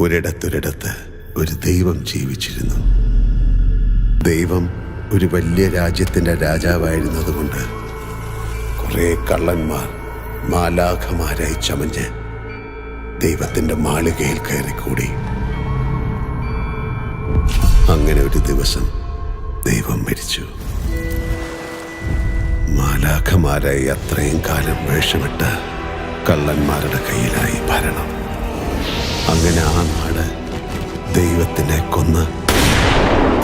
ഒരിടത്തൊരിടത്ത് ഒരു ദൈവം ജീവിച്ചിരുന്നു. ദൈവം ഒരു വലിയ രാജ്യത്തിൻ്റെ രാജാവായിരുന്നതുകൊണ്ട് കുറേ കള്ളന്മാർ മാലാഖമാരായി ചമഞ്ഞ് ദൈവത്തിൻ്റെ മാളികയിൽ കയറിക്കൂടി. അങ്ങനെ ഒരു ദിവസം ദൈവം മരിച്ചു. മാലാഖമാരായി അത്രയും കാലം വേഷമിട്ട് കള്ളന്മാരുടെ കയ്യിലായി ഭരണം. അങ്ങനെ ആ നാട് ദൈവത്തിനെ കൊന്ന്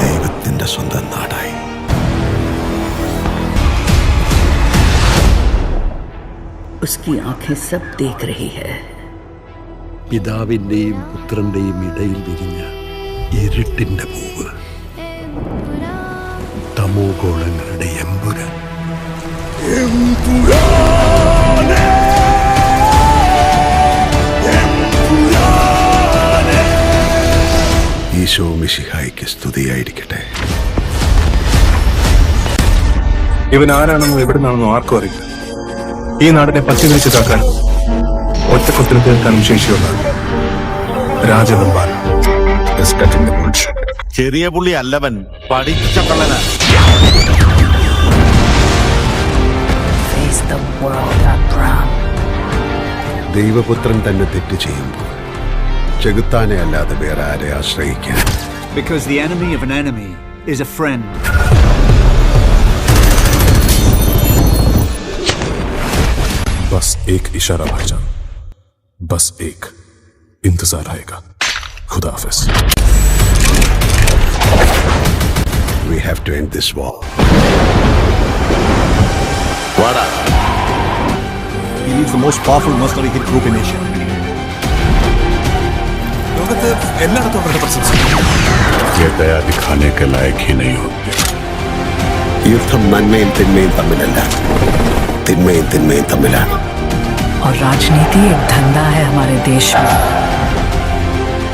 ദൈവത്തിൻ്റെ സ്വന്തം നാടായി. उसकी आंखें सब देख रही है. പിതാവിൻ്റെയും പുത്രൻ്റെയും ഇടയിൽ വിരിഞ്ഞ ഇരുട്ടിൻ്റെ പൂവ്, തമോ ഗോളങ്ങളുടെ എമ്പുരാൻ. ഈശോ മിശിഹായ്ക്ക് സ്തുതിയായിരിക്കട്ടെ. ഇവൻ ആരാണെന്നോ എവിടുന്നാണെന്നോ ആർക്കും അറിയില്ല. ഈ നാടിനെ പച്ചവിരിച്ച് താക്കാൻ ഒറ്റക്കൊത്തിൽ തീർക്കാനും ശേഷിയുള്ള രാജവെമ്പാൽ. ചെറിയ പുള്ളി അല്ലവൻ, പഠിച്ച കള്ളന. ദൈവപുത്രൻ തന്നെ തെറ്റ് ചെയ്യുമ്പോൾ ചെകുത്താനെ അല്ലാതെ വേറെ ആരെ ആശ്രയിക്കാൻ? Because the enemy of an enemy is a friend. बस एक इशारा भाईजान, बस एक इंतजार आएगा. खुदा हाफिज. We have to end this war. വാടാ. He leads the most powerful mercenary hit group in Asia. ലോകത്ത് എല്ലായിടത്തും അവരുടെ പ്രശംസ. ये दया दिखाने के लायक ही नहीं होते. യുദ്ധം നന്മയും തിന്മയും തമ്മിലല്ല, തിന്മയും തിന്മയും തമ്മിലാണ്. और राजनीति एक धंधा है हमारे देश में.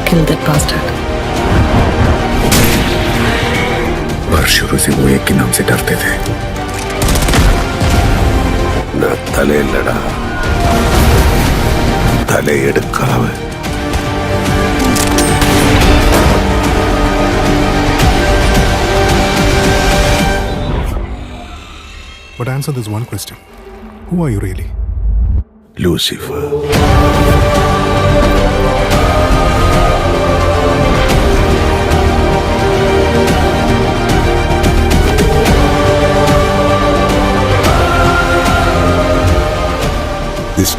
Kill that bastard. और शुरू से वो एक के नाम से डरते थे. ना तले लड़ा, तले എടുക്കാവ്. But answer this one question. Who are you really? Lucifer. This